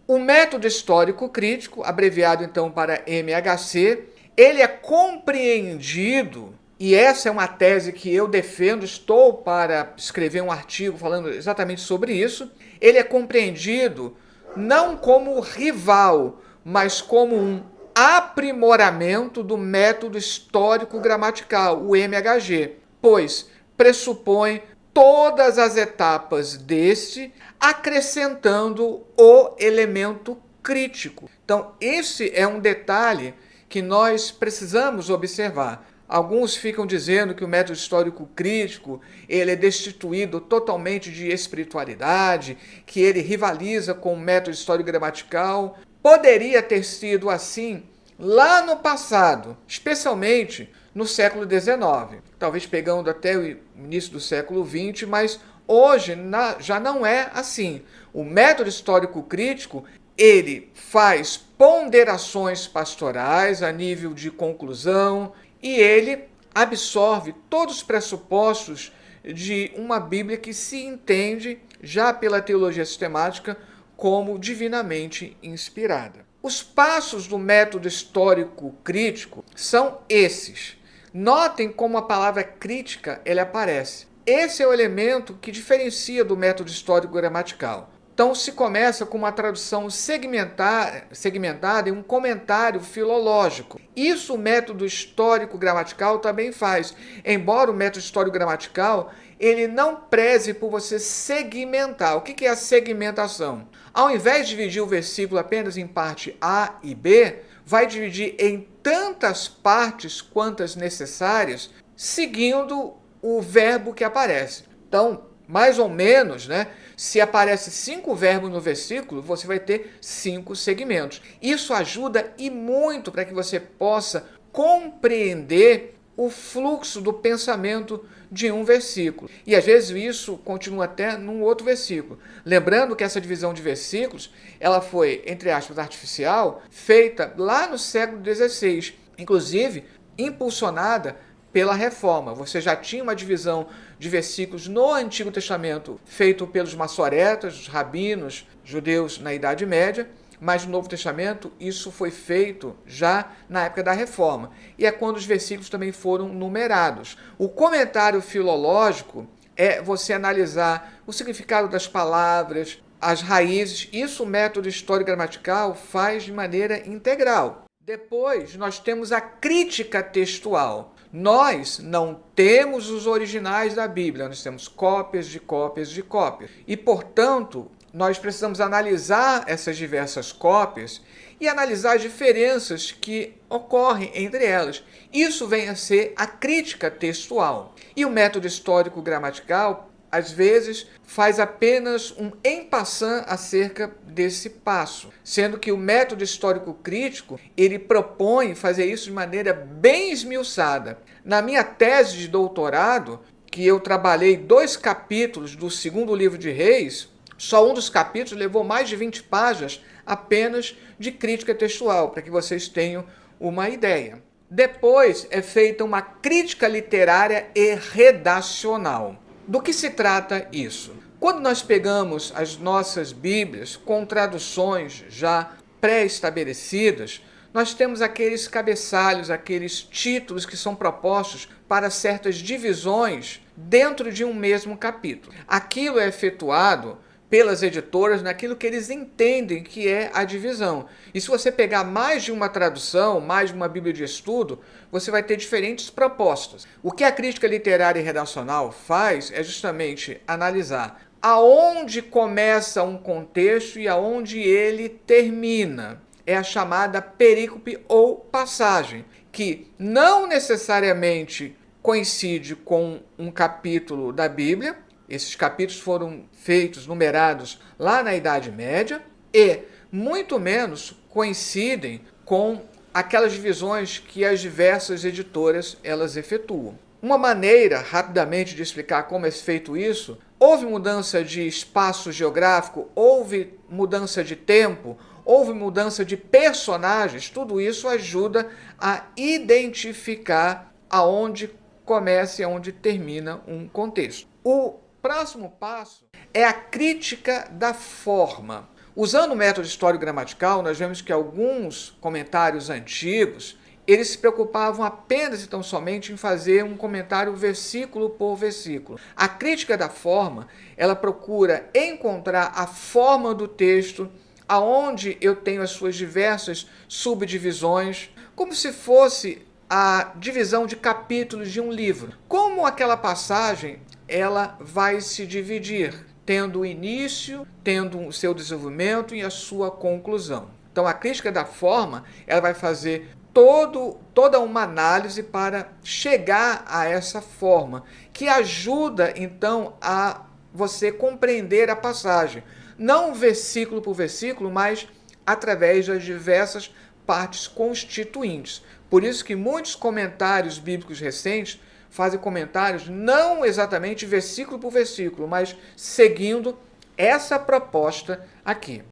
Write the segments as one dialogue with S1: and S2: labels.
S1: O método histórico crítico, abreviado então para MHC, ele é compreendido, e essa é uma tese que eu defendo, estou para escrever um artigo falando exatamente sobre isso. Ele é compreendido não como rival, mas como um aprimoramento do método histórico gramatical, o MHG, pois pressupõe todas as etapas deste, acrescentando o elemento crítico. Então, esse é um detalhe que nós precisamos observar. Alguns ficam dizendo que o método histórico crítico ele é destituído totalmente de espiritualidade, que ele rivaliza com o método histórico gramatical. Poderia ter sido assim lá no passado, especialmente no século XIX, talvez pegando até o início do século XX, mas hoje já não é assim. O método histórico crítico ele faz ponderações pastorais a nível de conclusão e ele absorve todos os pressupostos de uma Bíblia que se entende já pela teologia sistemática como divinamente inspirada. Os passos do método histórico crítico são esses. Notem como a palavra crítica ele aparece. Esse é o elemento que diferencia do método histórico gramatical. Então se começa com uma tradução segmentada e um comentário filológico. Isso o método histórico gramatical também faz. Embora o método histórico gramatical ele não preze por você segmentar. O que é a segmentação? Ao invés de dividir o versículo apenas em parte A e B, vai dividir em tantas partes quantas necessárias, seguindo o verbo que aparece. Então, mais ou menos, se aparece 5 verbos no versículo, você vai ter 5 segmentos. Isso ajuda e muito para que você possa compreender o fluxo do pensamento de um versículo. E às vezes isso continua até num outro versículo. Lembrando que essa divisão de versículos, ela foi, entre aspas, artificial, feita lá no século XVI, inclusive impulsionada pela Reforma. Você já tinha uma divisão de versículos no Antigo Testamento feito pelos maçoretas, os rabinos judeus na Idade Média, mas no Novo Testamento isso foi feito já na época da Reforma. E é quando os versículos também foram numerados. O comentário filológico é você analisar o significado das palavras, as raízes. Isso o método histórico-gramatical faz de maneira integral. Depois nós temos a crítica textual. Nós não temos os originais da Bíblia, nós temos cópias de cópias de cópias. E, portanto, nós precisamos analisar essas diversas cópias e analisar as diferenças que ocorrem entre elas. Isso vem a ser a crítica textual. E o método histórico-gramatical, às vezes, faz apenas um en passant acerca desse passo, sendo que o método histórico-crítico, ele propõe fazer isso de maneira bem esmiuçada. Na minha tese de doutorado, que eu trabalhei 2 capítulos do 2º livro de Reis, só um dos capítulos levou mais de 20 páginas apenas de crítica textual, para que vocês tenham uma ideia. Depois é feita uma crítica literária e redacional. Do que se trata isso? Quando nós pegamos as nossas Bíblias com traduções já pré-estabelecidas, nós temos aqueles cabeçalhos, aqueles títulos que são propostos para certas divisões dentro de um mesmo capítulo. Aquilo é efetuado pelas editoras naquilo que eles entendem que é a divisão. E se você pegar mais de uma tradução, mais de uma Bíblia de estudo, você vai ter diferentes propostas. O que a crítica literária e redacional faz é justamente analisar aonde começa um contexto e aonde ele termina. É a chamada perícope ou passagem, que não necessariamente coincide com um capítulo da Bíblia. Esses capítulos foram feitos, numerados lá na Idade Média e muito menos coincidem com aquelas divisões que as diversas editoras elas efetuam. Uma maneira, rapidamente, de explicar como é feito isso, houve mudança de espaço geográfico, houve mudança de tempo, houve mudança de personagens, tudo isso ajuda a identificar aonde começa e aonde termina um contexto. O próximo passo é a crítica da forma. Usando o método histórico-gramatical, nós vemos que alguns comentários antigos, eles se preocupavam apenas e tão somente em fazer um comentário versículo por versículo. A crítica da forma, ela procura encontrar a forma do texto, aonde eu tenho as suas diversas subdivisões, como se fosse a divisão de capítulos de um livro. Como aquela passagem, ela vai se dividir, tendo o início, tendo o seu desenvolvimento e a sua conclusão. Então, a crítica da forma, ela vai fazer toda uma análise para chegar a essa forma, que ajuda, então, a você compreender a passagem. Não versículo por versículo, mas através das diversas partes constituintes. Por isso que muitos comentários bíblicos recentes fazem comentários não exatamente versículo por versículo, mas seguindo essa proposta aqui.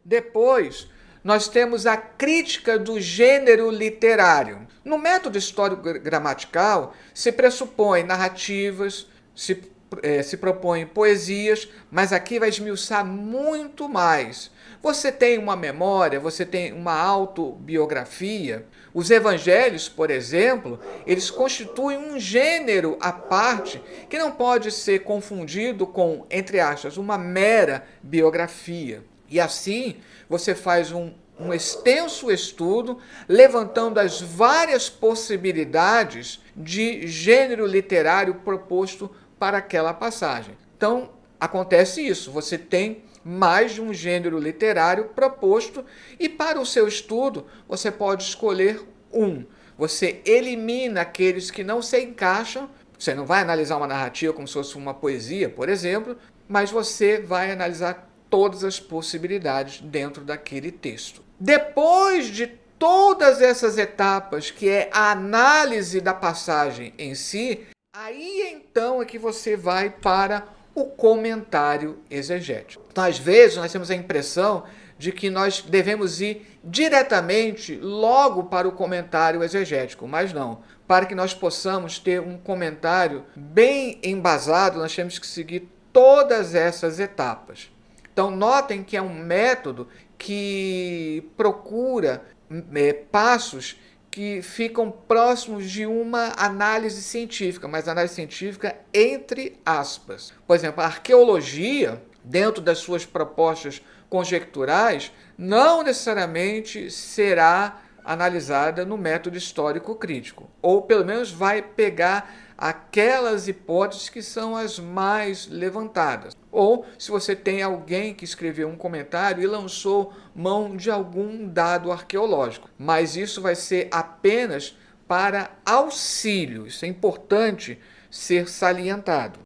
S1: Depois, nós temos a crítica do gênero literário. No método histórico-gramatical, se pressupõe narrativas, se propõe poesias, mas aqui vai esmiuçar muito mais. Você tem uma memória, você tem uma autobiografia. Os evangelhos, por exemplo, eles constituem um gênero à parte que não pode ser confundido com, entre aspas, uma mera biografia. E assim, você faz um extenso estudo, levantando as várias possibilidades de gênero literário proposto para aquela passagem. Então, acontece isso, você tem mais de um gênero literário proposto e para o seu estudo você pode escolher um. Você elimina aqueles que não se encaixam, você não vai analisar uma narrativa como se fosse uma poesia, por exemplo, mas você vai analisar todas as possibilidades dentro daquele texto. Depois de todas essas etapas, que é a análise da passagem em si, aí então é que você vai para o comentário exegético. Então, às vezes, nós temos a impressão de que nós devemos ir diretamente logo para o comentário exegético, mas não. Para que nós possamos ter um comentário bem embasado, nós temos que seguir todas essas etapas. Então, notem que é um método que procura passos que ficam próximos de uma análise científica, mas análise científica entre aspas. Por exemplo, a arqueologia, dentro das suas propostas conjecturais, não necessariamente será analisada no método histórico crítico, ou pelo menos vai pegar aquelas hipóteses que são as mais levantadas. Ou se você tem alguém que escreveu um comentário e lançou mão de algum dado arqueológico, mas isso vai ser apenas para auxílio, isso é importante ser salientado.